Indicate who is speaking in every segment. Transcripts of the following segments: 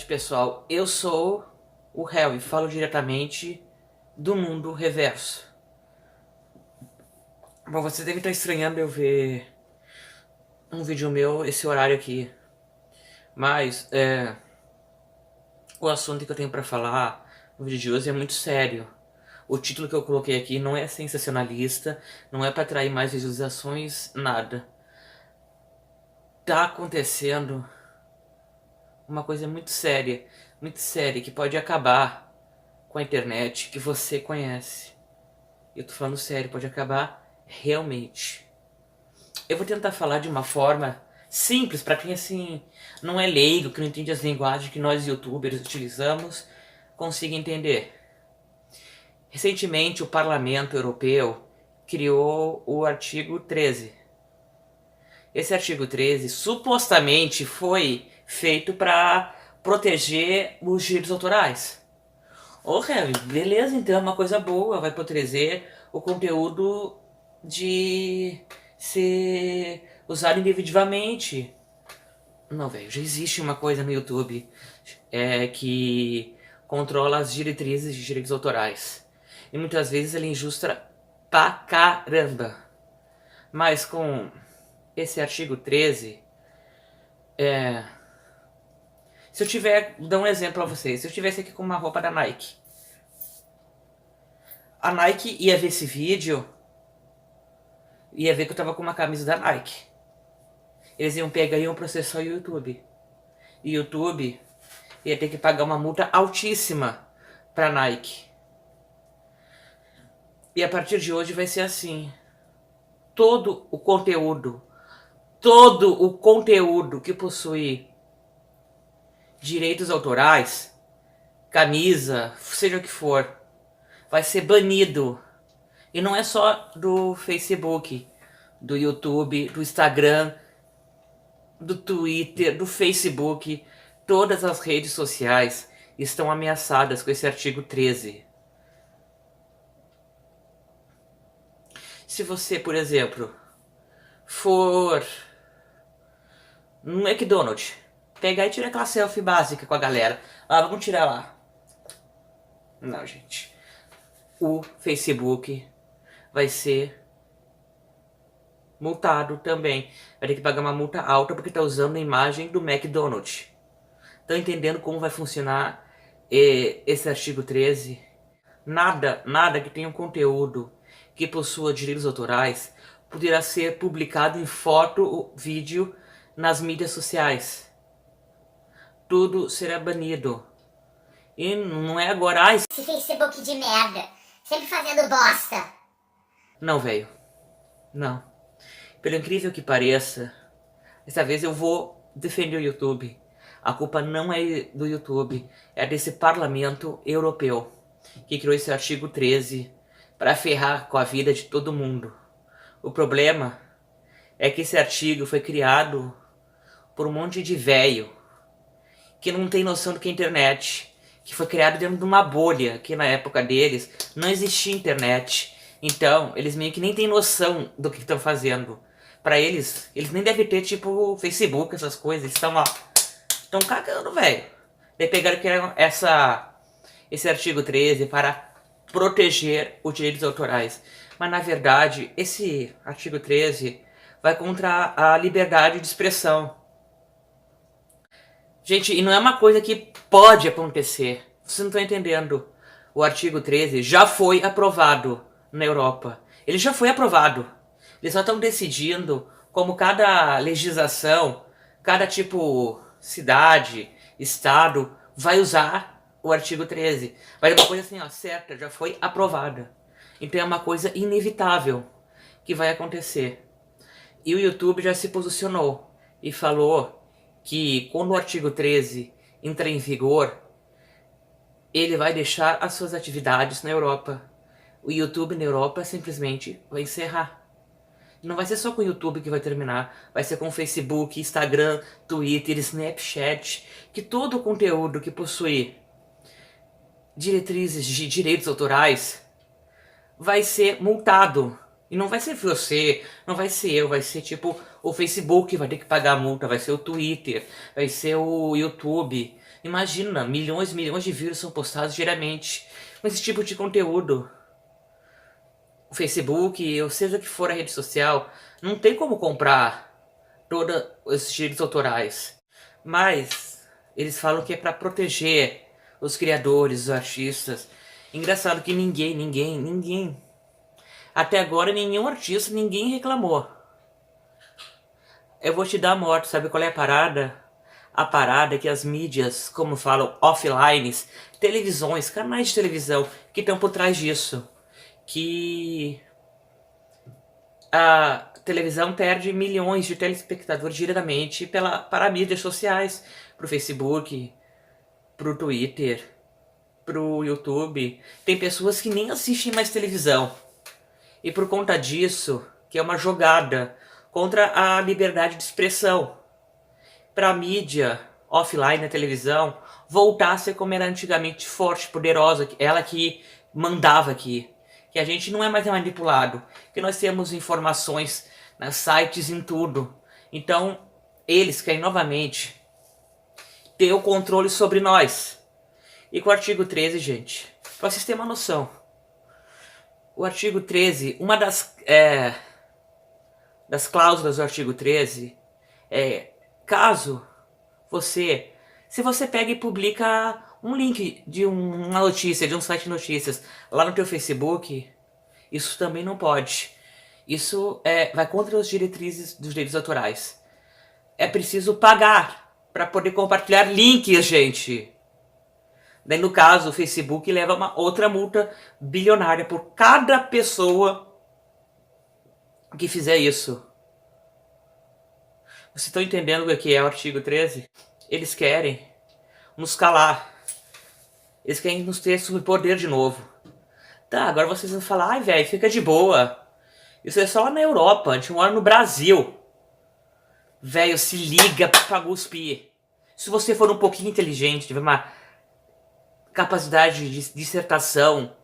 Speaker 1: noite, pessoal. Eu sou o Hel e falo diretamente do mundo reverso. Bom, você deve estar estranhando eu ver um vídeo meu esse horário aqui. Mas, o assunto que eu tenho pra falar no vídeo de hoje é muito sério. O título que eu coloquei aqui não é sensacionalista, não é pra atrair mais visualizações, nada. Tá acontecendo uma coisa muito séria, que pode acabar com a internet que você conhece. Eu tô falando sério, pode acabar realmente. Eu vou tentar falar de uma forma simples pra quem assim não é leigo, que não entende as linguagens que nós youtubers utilizamos, consiga entender. Recentemente o Parlamento Europeu criou o artigo 13. Esse artigo 13 supostamente foi feito para proteger os direitos autorais. Heavy, beleza, então é uma coisa boa, vai proteger o conteúdo de ser usado indevidamente. Não, velho, já existe uma coisa no YouTube que controla as diretrizes de direitos autorais. E muitas vezes ela é injusta pra caramba. Mas com esse artigo 13, se eu tiver, vou dar um exemplo pra vocês. Se eu estivesse aqui com uma roupa da Nike, a Nike ia ver esse vídeo, ia ver que eu tava com uma camisa da Nike. Eles iam pegar e iam processar o YouTube. E o YouTube ia ter que pagar uma multa altíssima pra Nike. E a partir de hoje vai ser assim. Todo o conteúdo que possui direitos autorais, camisa, seja o que for, vai ser banido. E não é só do Facebook, do YouTube, do Instagram, do Twitter, do Facebook. Todas as redes sociais estão ameaçadas com esse artigo 13. Se você, por exemplo, for no McDonald's, pegar e tirar aquela selfie básica com a galera. Vamos tirar lá. Não, gente. O Facebook vai ser multado também. Vai ter que pagar uma multa alta porque tá usando a imagem do McDonald's. Estão entendendo como vai funcionar esse artigo 13? Nada que tenha um conteúdo que possua direitos autorais poderá ser publicado em foto ou vídeo nas mídias sociais. Tudo será banido. E não é agora,
Speaker 2: esse Facebook de merda, sempre fazendo bosta.
Speaker 1: Não, velho. Não. Pelo incrível que pareça, dessa vez eu vou defender o YouTube. A culpa não é do YouTube, é desse Parlamento Europeu, que criou esse artigo 13 para ferrar com a vida de todo mundo. O problema é que esse artigo foi criado por um monte de velho que não tem noção do que é internet, que foi criado dentro de uma bolha, que na época deles não existia internet. Então, eles meio que nem tem noção do que estão fazendo. Pra eles nem devem ter, tipo, Facebook, essas coisas. Eles estão, estão cagando, velho. Daí pegaram que esse artigo 13 para proteger os direitos autorais. Mas, na verdade, esse artigo 13 vai contra a liberdade de expressão. Gente, e não é uma coisa que pode acontecer. Vocês não estão entendendo. O artigo 13 já foi aprovado na Europa. Ele já foi aprovado. Eles só estão decidindo como cada legislação, cada tipo cidade, estado, vai usar o artigo 13. Vai ser uma coisa assim, ó, certa, já foi aprovada. Então é uma coisa inevitável que vai acontecer. E o YouTube já se posicionou e falou que quando o artigo 13 entrar em vigor, ele vai deixar as suas atividades na Europa. O YouTube na Europa simplesmente vai encerrar. Não vai ser só com o YouTube que vai terminar, vai ser com o Facebook, Instagram, Twitter, Snapchat, que todo o conteúdo que possui diretrizes de direitos autorais vai ser multado. E não vai ser você, não vai ser eu, vai ser tipo o Facebook vai ter que pagar a multa, vai ser o Twitter, vai ser o YouTube, Imagina, milhões e milhões de vídeos são postados diariamente com esse tipo de conteúdo. O Facebook, ou seja que for a rede social, não tem como comprar todos esses direitos autorais. Mas eles falam que é para proteger os criadores, os artistas. Engraçado que ninguém, até agora nenhum artista, ninguém reclamou. Eu vou te dar a morte, sabe qual é a parada? A parada é que as mídias, como falam, offlines, televisões, canais de televisão, que estão por trás disso. Que a televisão perde milhões de telespectadores diretamente para mídias sociais, pro Facebook, pro Twitter, pro YouTube. Tem pessoas que nem assistem mais televisão. E por conta disso, que é uma jogada contra a liberdade de expressão, para a mídia offline, a televisão, voltar a ser como era antigamente, forte, poderosa, ela que mandava aqui. Que a gente não é mais manipulado, que nós temos informações nas sites, em tudo. Então, eles querem novamente ter o controle sobre nós. E com o artigo 13, gente, para vocês terem uma noção, o artigo 13, uma das cláusulas do artigo 13 é, caso se você pega e publica um link de uma notícia, de um site de notícias, lá no teu Facebook, isso também não pode. Isso vai contra as diretrizes dos direitos autorais. É preciso pagar para poder compartilhar links, gente. Daí, no caso, o Facebook leva uma outra multa bilionária por cada pessoa que fizer isso. Vocês estão entendendo o que é o artigo 13? Eles querem nos calar. Eles querem nos ter sob poder de novo. Tá, agora vocês vão falar, ai velho, fica de boa. Isso é só lá na Europa, a gente mora no Brasil. Velho, se liga pra cuspir. Se você for um pouquinho inteligente, tiver uma capacidade de dissertação,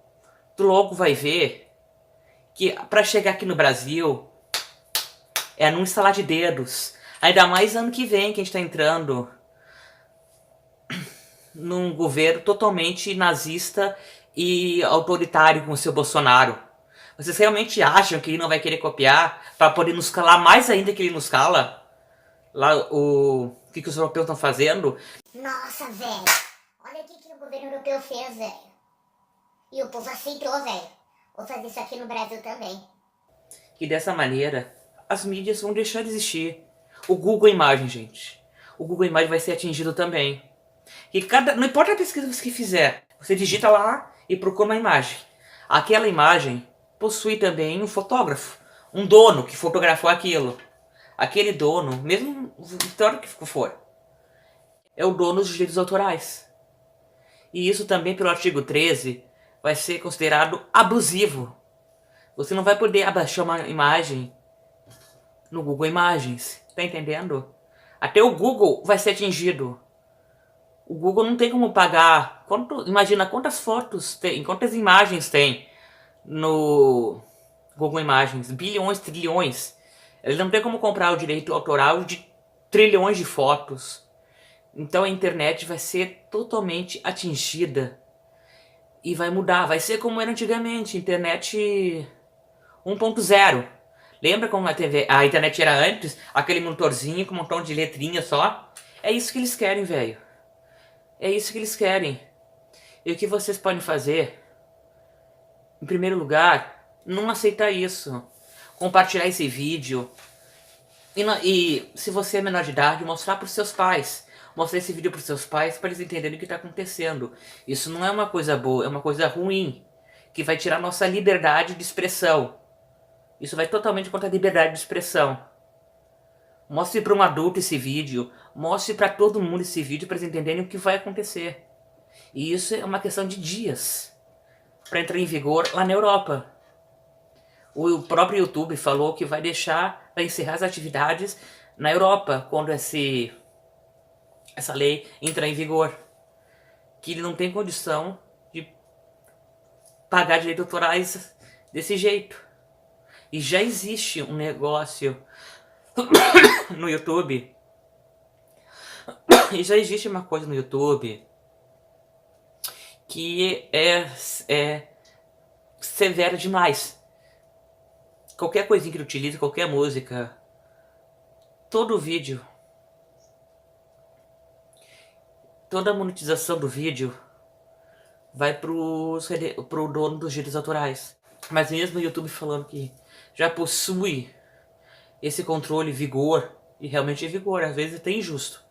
Speaker 1: tu logo vai ver que pra chegar aqui no Brasil é num estalar de dedos. Ainda mais ano que vem que a gente tá entrando num governo totalmente nazista e autoritário com o seu Bolsonaro. Vocês realmente acham que ele não vai querer copiar para poder nos calar mais ainda que ele nos cala? Lá o que os europeus estão fazendo?
Speaker 2: Nossa, velho. Olha o que o governo europeu fez, velho. E o povo aceitou, velho. Vou fazer isso aqui no Brasil também.
Speaker 1: Que dessa maneira as mídias vão deixar de existir. O Google Imagens, gente. O Google Imagens vai ser atingido também. E não importa a pesquisa que você fizer, você digita lá e procura uma imagem. Aquela imagem possui também um fotógrafo, um dono que fotografou aquilo. Aquele dono, mesmo histórico que for, é o dono dos direitos autorais. E isso também, pelo artigo 13, vai ser considerado abusivo. Você não vai poder abaixar uma imagem no Google Imagens, tá entendendo? Até o Google vai ser atingido. O Google não tem como pagar. Imagina quantas fotos tem, quantas imagens tem no Google Imagens. Bilhões, trilhões. Ele não tem como comprar o direito autoral de trilhões de fotos. Então a internet vai ser totalmente atingida. E vai mudar. Vai ser como era antigamente. Internet 1.0. Lembra como a internet era antes? Aquele monitorzinho com um montão de letrinhas só? É isso que eles querem, velho. É isso que eles querem. E o que vocês podem fazer? Em primeiro lugar, não aceitar isso. Compartilhar esse vídeo. E se você é menor de idade, mostrar para os seus pais. Mostrar esse vídeo para os seus pais para eles entenderem o que está acontecendo. Isso não é uma coisa boa, é uma coisa ruim. Que vai tirar nossa liberdade de expressão. Isso vai totalmente contra a liberdade de expressão. Mostre para um adulto esse vídeo. Mostre para todo mundo esse vídeo para eles entenderem o que vai acontecer. E isso é uma questão de dias para entrar em vigor lá na Europa. O próprio YouTube falou que vai encerrar as atividades na Europa quando essa lei entrar em vigor. Que ele não tem condição de pagar direitos autorais desse jeito. E já existe um negócio no YouTube E já existe uma coisa no YouTube que é severa demais. Qualquer coisinha que ele utiliza, qualquer música, todo vídeo, toda a monetização do vídeo vai pro dono dos direitos autorais. Mas mesmo o YouTube falando que já possui esse controle, vigor, e realmente é vigor, às vezes é até injusto.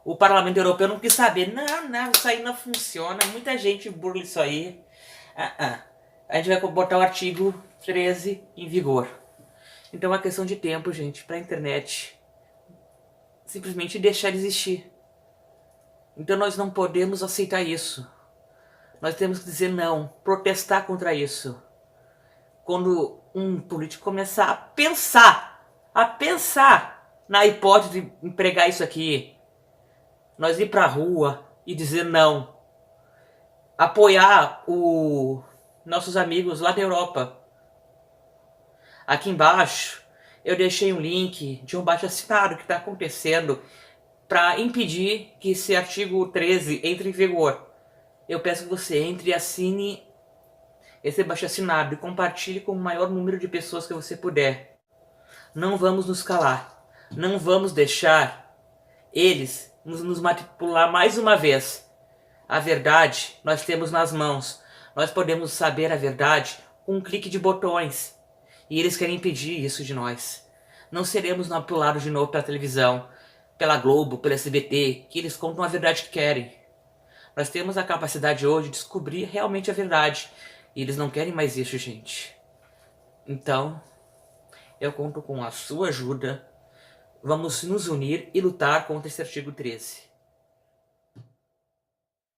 Speaker 1: O Parlamento Europeu não quis saber, não, isso aí não funciona, muita gente burla isso aí. A gente vai botar o artigo 13 em vigor. Então é uma questão de tempo, gente, pra internet simplesmente deixar de existir. Então nós não podemos aceitar isso. Nós temos que dizer não, protestar contra isso. Quando um político começar a pensar na hipótese de empregar isso aqui, nós ir pra rua e dizer não. Apoiar nossos amigos lá da Europa. Aqui embaixo eu deixei um link de um abaixo-assinado que está acontecendo para impedir que esse artigo 13 entre em vigor. Eu peço que você entre e assine esse abaixo-assinado e compartilhe com o maior número de pessoas que você puder. Não vamos nos calar. Não vamos deixar eles nos manipular mais uma vez. A verdade nós temos nas mãos. Nós podemos saber a verdade com um clique de botões. E eles querem impedir isso de nós. Não seremos manipulados de novo pela televisão, pela Globo, pela SBT, que eles contam a verdade que querem. Nós temos a capacidade hoje de descobrir realmente a verdade. E eles não querem mais isso, gente. Então, eu conto com a sua ajuda. Vamos nos unir e lutar contra esse artigo 13.